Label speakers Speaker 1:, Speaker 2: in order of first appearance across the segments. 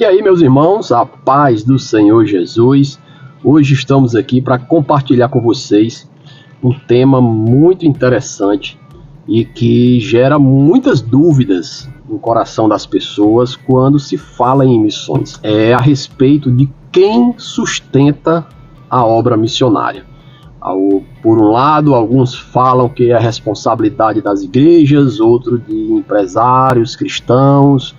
Speaker 1: E aí, meus irmãos, a paz do Senhor Jesus. Hoje estamos aqui para compartilhar com vocês um tema muito interessante e que gera muitas dúvidas no coração das pessoas quando se fala em missões. É a respeito de quem sustenta a obra missionária. Por um lado, alguns falam que é a responsabilidade das igrejas, outros de empresários cristãos.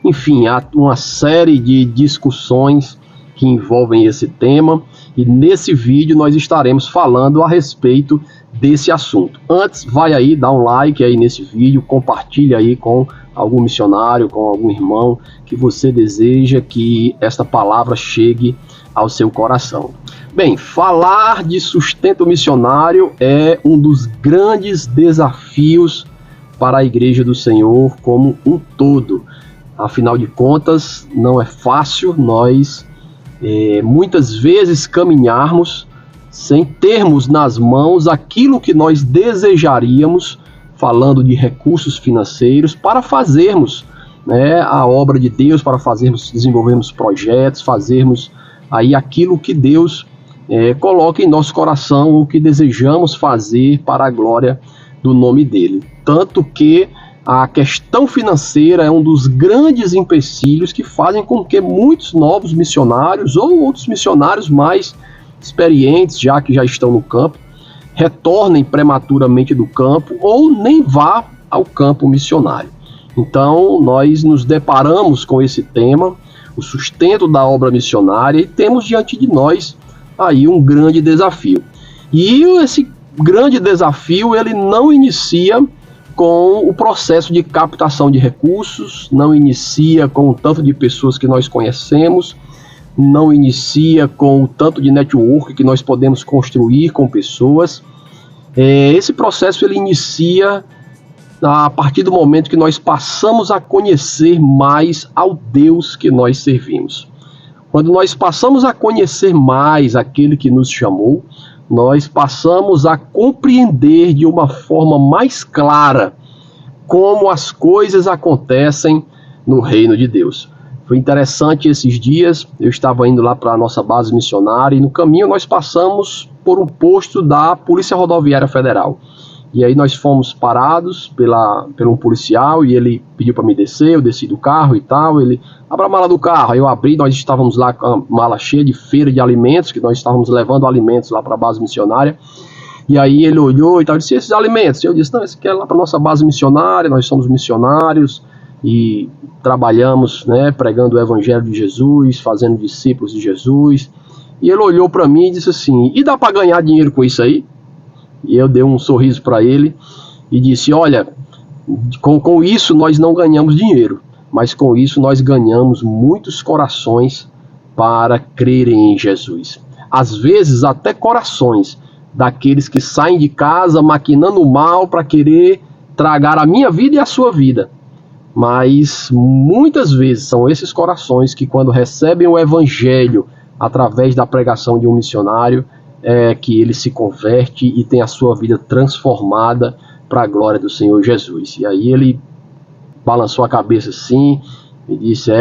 Speaker 1: Enfim, há uma série de discussões que envolvem esse tema e nesse vídeo nós estaremos falando a respeito desse assunto. Antes, vai aí, dá um like aí nesse vídeo, compartilha aí com algum missionário, com algum irmão que você deseja que esta palavra chegue ao seu coração. Bem, falar de sustento missionário é um dos grandes desafios para a Igreja do Senhor como um todo. Afinal de contas, não é fácil nós muitas vezes caminharmos sem termos nas mãos aquilo que nós desejaríamos, falando de recursos financeiros, para fazermos a obra de Deus, para desenvolvermos projetos, fazermos aí aquilo que Deus coloca em nosso coração, o que desejamos fazer para a glória do nome dele. Tanto que a questão financeira é um dos grandes empecilhos que fazem com que muitos novos missionários ou outros missionários mais experientes, já que já estão no campo, retornem prematuramente do campo ou nem vá ao campo missionário. Então, nós nos deparamos com esse tema, o sustento da obra missionária, e temos diante de nós aí um grande desafio. E esse grande desafio, ele não inicia com o processo de captação de recursos, não inicia com o tanto de pessoas que nós conhecemos, não inicia com o tanto de network que nós podemos construir com pessoas. Esse processo ele inicia a partir do momento que nós passamos a conhecer mais ao Deus que nós servimos. Quando nós passamos a conhecer mais aquele que nos chamou, nós passamos a compreender de uma forma mais clara como as coisas acontecem no reino de Deus. Foi interessante esses dias, eu estava indo lá para a nossa base missionária e no caminho nós passamos por um posto da Polícia Rodoviária Federal. E aí nós fomos parados por um policial e ele pediu para me descer, eu desci do carro e tal, ele abre a mala do carro, aí eu abri, nós estávamos lá com a mala cheia de feira de alimentos, que nós estávamos levando alimentos lá para a base missionária, e aí ele olhou e tal, disse, esses alimentos? Eu disse, não, esse aqui é lá para a nossa base missionária, nós somos missionários e trabalhamos, pregando o Evangelho de Jesus, fazendo discípulos de Jesus, e ele olhou para mim e disse assim, e dá para ganhar dinheiro com isso aí? E eu dei um sorriso para ele e disse, olha, com isso nós não ganhamos dinheiro, mas com isso nós ganhamos muitos corações para crerem em Jesus. Às vezes até corações daqueles que saem de casa maquinando o mal para querer tragar a minha vida e a sua vida. Mas muitas vezes são esses corações que quando recebem o Evangelho através da pregação de um missionário, que ele se converte e tem a sua vida transformada para a glória do Senhor Jesus. E aí ele balançou a cabeça assim e disse,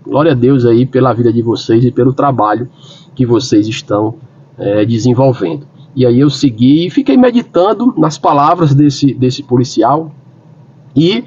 Speaker 1: glória a Deus aí pela vida de vocês e pelo trabalho que vocês estão desenvolvendo. E aí eu segui e fiquei meditando nas palavras desse policial e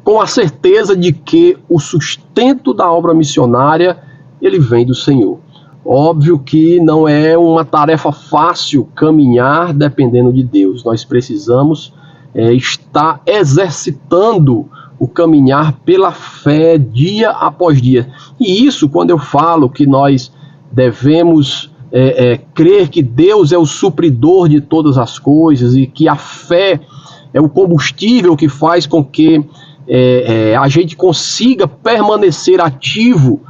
Speaker 1: com a certeza de que o sustento da obra missionária ele vem do Senhor. Óbvio que não é uma tarefa fácil caminhar dependendo de Deus. Nós precisamos estar exercitando o caminhar pela fé dia após dia. E isso, quando eu falo que nós devemos crer que Deus é o supridor de todas as coisas e que a fé é o combustível que faz com que a gente consiga permanecer ativo,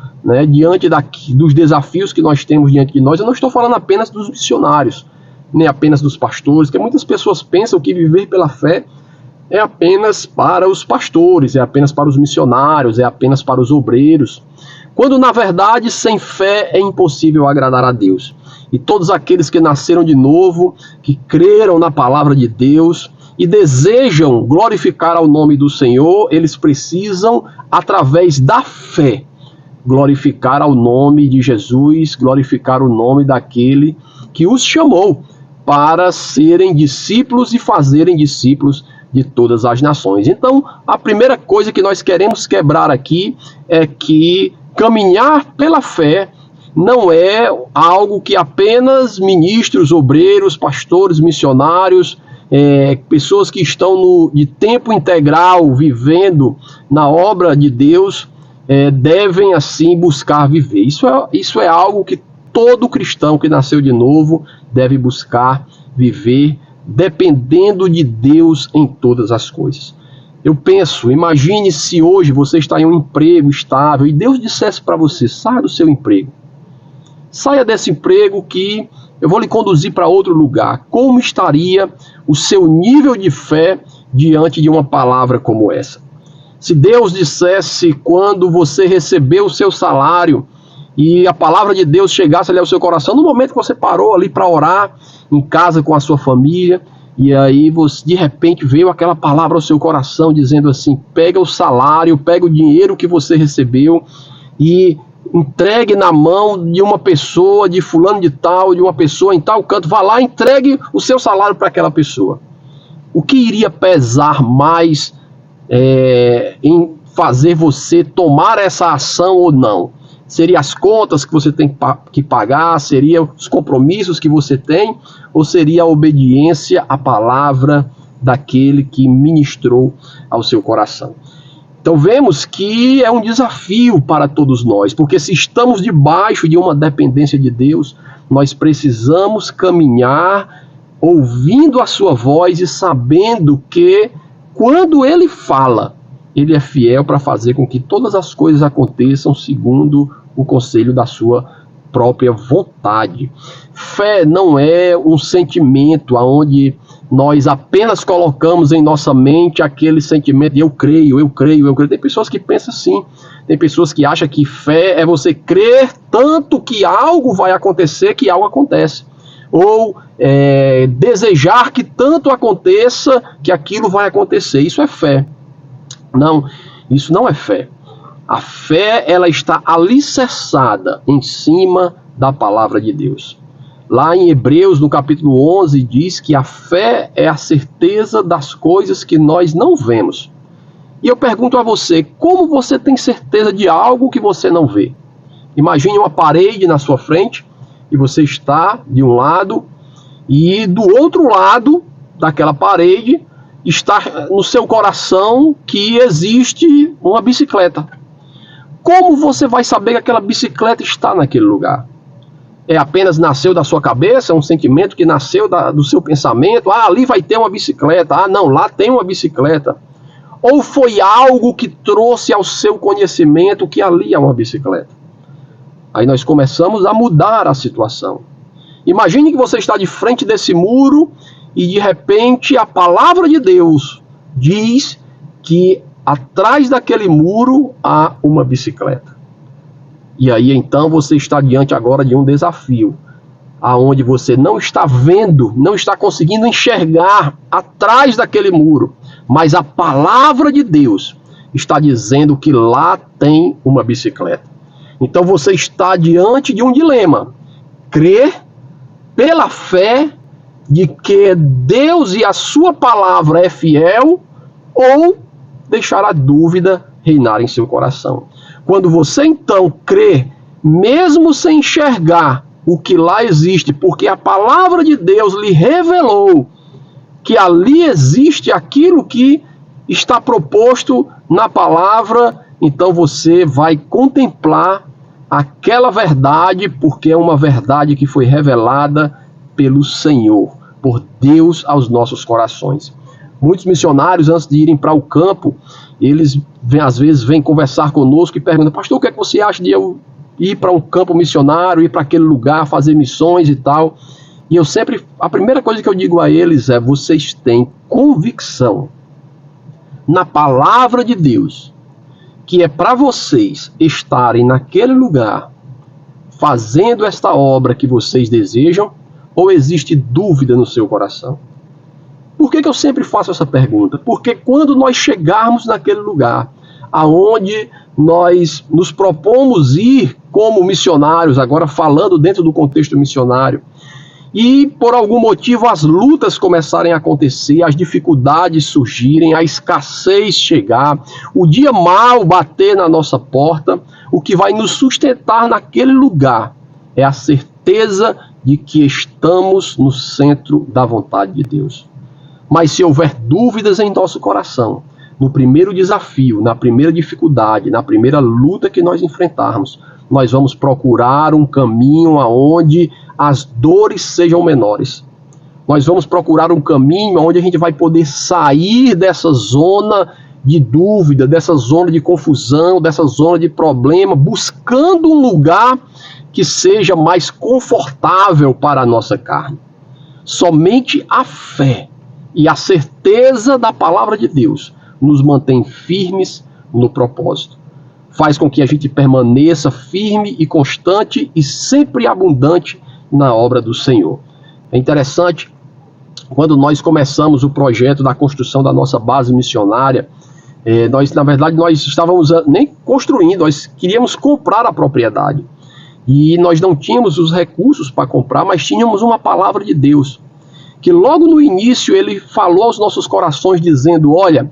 Speaker 1: diante dos desafios que nós temos diante de nós. Eu não estou falando apenas dos missionários, nem apenas dos pastores, porque muitas pessoas pensam que viver pela fé é apenas para os pastores, é apenas para os missionários, é apenas para os obreiros, quando na verdade sem fé é impossível agradar a Deus. E todos aqueles que nasceram de novo, que creram na palavra de Deus e desejam glorificar ao nome do Senhor, eles precisam, através da fé, glorificar ao nome de Jesus, glorificar o nome daquele que os chamou para serem discípulos e fazerem discípulos de todas as nações. Então, a primeira coisa que nós queremos quebrar aqui é que caminhar pela fé não é algo que apenas ministros, obreiros, pastores, missionários, pessoas que estão de tempo integral vivendo na obra de Deus devem assim buscar viver. Isso é algo que todo cristão que nasceu de novo deve buscar viver, dependendo de Deus em todas as coisas. Eu penso, imagine se hoje você está em um emprego estável e Deus dissesse para você: saia do seu emprego. Saia desse emprego que eu vou lhe conduzir para outro lugar. Como estaria o seu nível de fé diante de uma palavra como essa? Se Deus dissesse, quando você recebeu o seu salário, e a palavra de Deus chegasse ali ao seu coração, no momento que você parou ali para orar, em casa com a sua família, e aí você, de repente veio aquela palavra ao seu coração, dizendo assim: pega o salário, pega o dinheiro que você recebeu, e entregue na mão de uma pessoa, de fulano de tal, de uma pessoa em tal canto, vá lá e entregue o seu salário para aquela pessoa. O que iria pesar mais em fazer você tomar essa ação ou não? Seria as contas que você tem que pagar? Seria os compromissos que você tem? Ou seria a obediência à palavra daquele que ministrou ao seu coração? Então vemos que é um desafio para todos nós, porque se estamos debaixo de uma dependência de Deus, nós precisamos caminhar ouvindo a sua voz e sabendo que quando Ele fala, Ele é fiel para fazer com que todas as coisas aconteçam segundo o conselho da sua própria vontade. Fé não é um sentimento onde nós apenas colocamos em nossa mente aquele sentimento de eu creio. Tem pessoas que pensam assim. Tem pessoas que acham que fé é você crer tanto que algo vai acontecer, que algo acontece. Ou desejar que tanto aconteça que aquilo vai acontecer. Isso é fé. Não, isso não é fé. A fé, ela está alicerçada em cima da palavra de Deus. Lá em Hebreus, no capítulo 11, diz que a fé é a certeza das coisas que nós não vemos. E eu pergunto a você, como você tem certeza de algo que você não vê? Imagine uma parede na sua frente e você está de um lado e do outro lado daquela parede está no seu coração que existe uma bicicleta. Como você vai saber que aquela bicicleta está naquele lugar? Apenas nasceu da sua cabeça, é um sentimento que nasceu do seu pensamento? Ali vai ter uma bicicleta. Não, lá tem uma bicicleta. Ou foi algo que trouxe ao seu conhecimento que ali há uma bicicleta? Aí nós começamos a mudar a situação. Imagine que você está de frente desse muro e de repente a palavra de Deus diz que atrás daquele muro há uma bicicleta. E aí então você está diante agora de um desafio, aonde você não está vendo, não está conseguindo enxergar atrás daquele muro, mas a palavra de Deus está dizendo que lá tem uma bicicleta. Então você está diante de um dilema: crer pela fé de que Deus e a sua palavra é fiel, ou deixar a dúvida reinar em seu coração. Quando você então crê, mesmo sem enxergar o que lá existe, porque a palavra de Deus lhe revelou que ali existe aquilo que está proposto na palavra, então você vai contemplar aquela verdade, porque é uma verdade que foi revelada pelo Senhor, por Deus aos nossos corações. Muitos missionários, antes de irem para o campo, eles às vezes vêm conversar conosco e perguntam: pastor, o que é que você acha de eu ir para um campo missionário, ir para aquele lugar, fazer missões e tal? E eu sempre, a primeira coisa que eu digo a eles é: vocês têm convicção na palavra de Deus que é para vocês estarem naquele lugar fazendo esta obra que vocês desejam, ou existe dúvida no seu coração? Por que eu sempre faço essa pergunta? Porque quando nós chegarmos naquele lugar, aonde nós nos propomos ir como missionários, agora falando dentro do contexto missionário, e por algum motivo as lutas começarem a acontecer, as dificuldades surgirem, a escassez chegar, o dia mau bater na nossa porta, o que vai nos sustentar naquele lugar é a certeza de que estamos no centro da vontade de Deus. Mas se houver dúvidas em nosso coração, no primeiro desafio, na primeira dificuldade, na primeira luta que nós enfrentarmos, nós vamos procurar um caminho aonde as dores sejam menores. Nós vamos procurar um caminho onde a gente vai poder sair dessa zona de dúvida, dessa zona de confusão, dessa zona de problema, buscando um lugar que seja mais confortável para a nossa carne. Somente a fé e a certeza da palavra de Deus nos mantém firmes no propósito. Faz com que a gente permaneça firme e constante e sempre abundante na obra do Senhor. É interessante, quando nós começamos o projeto da construção da nossa base missionária, na verdade, nós estávamos nem construindo, nós queríamos comprar a propriedade. E nós não tínhamos os recursos para comprar, mas tínhamos uma palavra de Deus, que logo no início ele falou aos nossos corações dizendo: olha,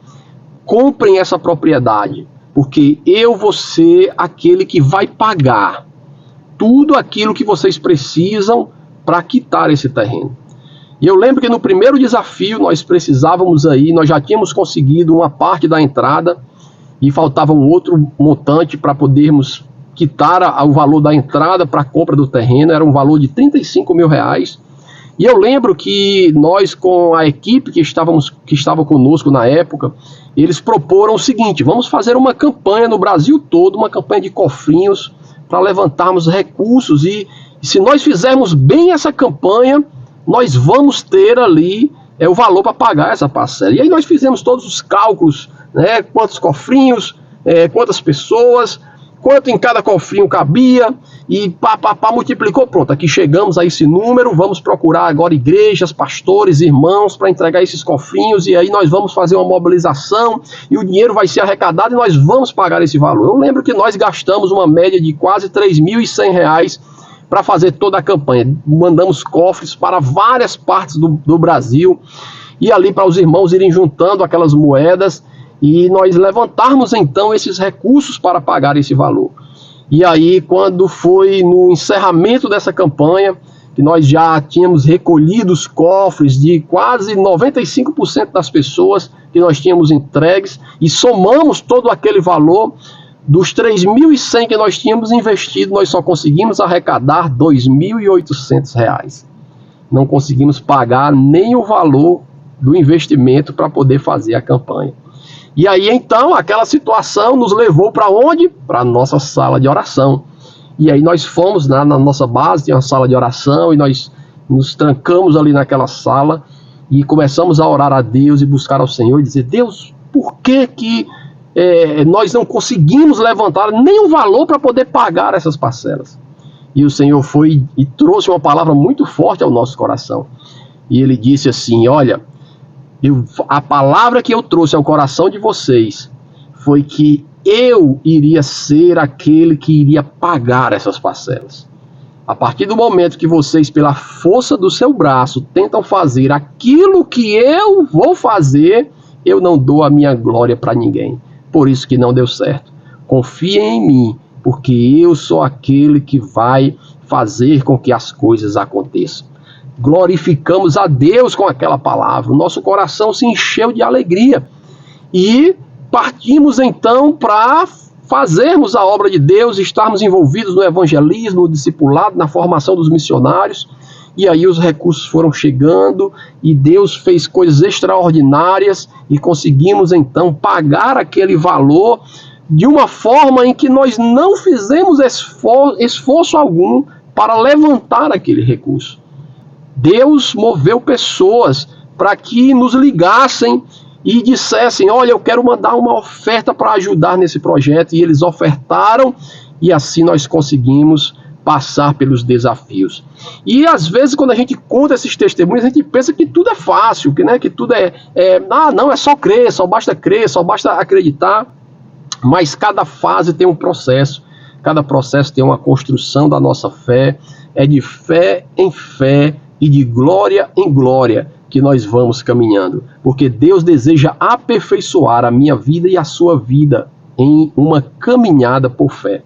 Speaker 1: comprem essa propriedade, porque eu vou ser aquele que vai pagar tudo aquilo que vocês precisam para quitar esse terreno. E eu lembro que no primeiro desafio nós precisávamos nós já tínhamos conseguido uma parte da entrada e faltava um outro montante para podermos quitar o valor da entrada para a compra do terreno, era um valor de R$35 mil. E eu lembro que nós, com a equipe que estava conosco na época, eles proporam o seguinte: vamos fazer uma campanha no Brasil todo, uma campanha de cofrinhos, para levantarmos recursos, e se nós fizermos bem essa campanha, nós vamos ter ali o valor para pagar essa parcela. E aí nós fizemos todos os cálculos, né, quantos cofrinhos, quantas pessoas, quanto em cada cofrinho cabia, e multiplicou, pronto, aqui chegamos a esse número, vamos procurar agora igrejas, pastores, irmãos, para entregar esses cofrinhos, e aí nós vamos fazer uma mobilização, e o dinheiro vai ser arrecadado, e nós vamos pagar esse valor. Eu lembro que nós gastamos uma média de quase R$3.100 para fazer toda a campanha. Mandamos cofres para várias partes do Brasil, e ali para os irmãos irem juntando aquelas moedas, e nós levantarmos então esses recursos para pagar esse valor. E aí, quando foi no encerramento dessa campanha, que nós já tínhamos recolhido os cofres de quase 95% das pessoas que nós tínhamos entregues, e somamos todo aquele valor, dos R$3.100 que nós tínhamos investido, nós só conseguimos arrecadar R$2.800. Não conseguimos pagar nem o valor do investimento para poder fazer a campanha. E aí então aquela situação nos levou para onde? Para a nossa sala de oração. E aí nós fomos na nossa base, tinha uma sala de oração, e nós nos trancamos ali naquela sala e começamos a orar a Deus e buscar ao Senhor e dizer: Deus, por que nós não conseguimos levantar nenhum valor para poder pagar essas parcelas? E o Senhor foi e trouxe uma palavra muito forte ao nosso coração. E Ele disse assim: olha, a palavra que eu trouxe ao coração de vocês foi que eu iria ser aquele que iria pagar essas parcelas. A partir do momento que vocês, pela força do seu braço, tentam fazer aquilo que eu vou fazer, eu não dou a minha glória para ninguém. Por isso que não deu certo. Confiem em mim, porque eu sou aquele que vai fazer com que as coisas aconteçam. Glorificamos a Deus com aquela palavra, o nosso coração se encheu de alegria, e partimos então para fazermos a obra de Deus, estarmos envolvidos no evangelismo, no discipulado, na formação dos missionários. E aí os recursos foram chegando, e Deus fez coisas extraordinárias, e conseguimos então pagar aquele valor de uma forma em que nós não fizemos esforço algum para levantar aquele recurso. Deus moveu pessoas para que nos ligassem e dissessem: olha, eu quero mandar uma oferta para ajudar nesse projeto. E eles ofertaram, e assim nós conseguimos passar pelos desafios. E às vezes, quando a gente conta esses testemunhos, a gente pensa que tudo é fácil, que tudo é só crer, só basta acreditar. Mas cada fase tem um processo, cada processo tem uma construção da nossa fé, é de fé em fé e de glória em glória que nós vamos caminhando, porque Deus deseja aperfeiçoar a minha vida e a sua vida em uma caminhada por fé.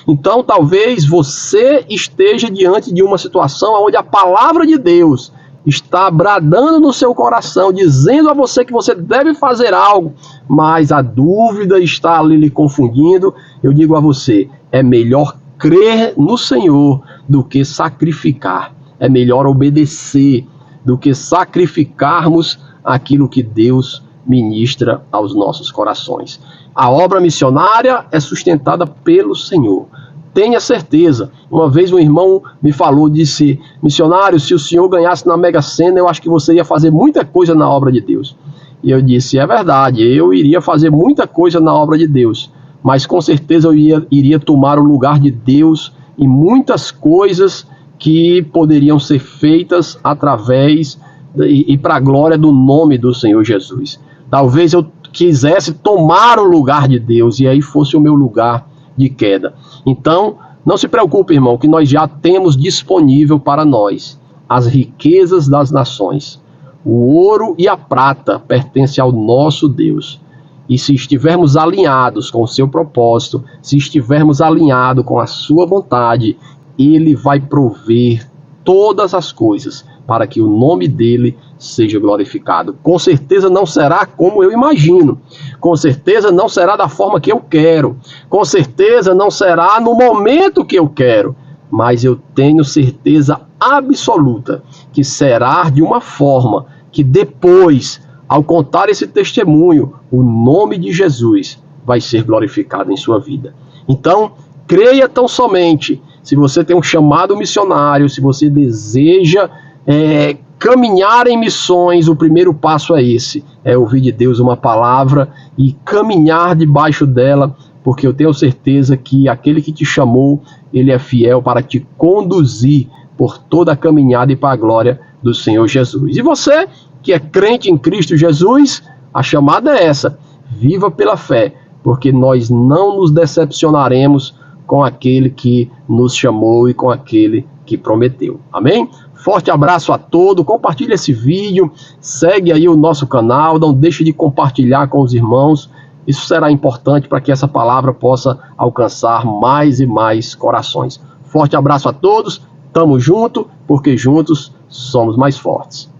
Speaker 1: Então, talvez você esteja diante de uma situação onde a palavra de Deus está bradando no seu coração, dizendo a você que você deve fazer algo, mas a dúvida está ali lhe confundindo. Eu digo a você, é melhor crer no Senhor do que sacrificar. É melhor obedecer do que sacrificarmos aquilo que Deus ministra aos nossos corações. A obra missionária é sustentada pelo Senhor. Tenha certeza. Uma vez um irmão me falou, disse: missionário, se o senhor ganhasse na Mega Sena, eu acho que você ia fazer muita coisa na obra de Deus. E eu disse: é verdade, eu iria fazer muita coisa na obra de Deus, mas com certeza eu iria tomar o lugar de Deus em muitas coisas que poderiam ser feitas através e para a glória do nome do Senhor Jesus. Talvez eu quisesse tomar o lugar de Deus e aí fosse o meu lugar de queda. Então, não se preocupe, irmão, que nós já temos disponível para nós as riquezas das nações. O ouro e a prata pertencem ao nosso Deus. E se estivermos alinhados com o seu propósito, se estivermos alinhados com a sua vontade, Ele vai prover todas as coisas para que o nome dele seja glorificado. Com certeza não será como eu imagino. Com certeza não será da forma que eu quero. Com certeza não será no momento que eu quero. Mas eu tenho certeza absoluta que será de uma forma que depois, ao contar esse testemunho, o nome de Jesus vai ser glorificado em sua vida. Então, creia tão somente. Se você tem um chamado missionário, se você deseja caminhar em missões, o primeiro passo é esse, é ouvir de Deus uma palavra e caminhar debaixo dela, porque eu tenho certeza que aquele que te chamou, ele é fiel para te conduzir por toda a caminhada e para a glória do Senhor Jesus. E você que é crente em Cristo Jesus, a chamada é essa: viva pela fé, porque nós não nos decepcionaremos com aquele que nos chamou e com aquele que prometeu. Amém? Forte abraço a todos, compartilha esse vídeo, segue aí o nosso canal, não deixe de compartilhar com os irmãos, isso será importante para que essa palavra possa alcançar mais e mais corações. Forte abraço a todos, tamo junto, porque juntos somos mais fortes.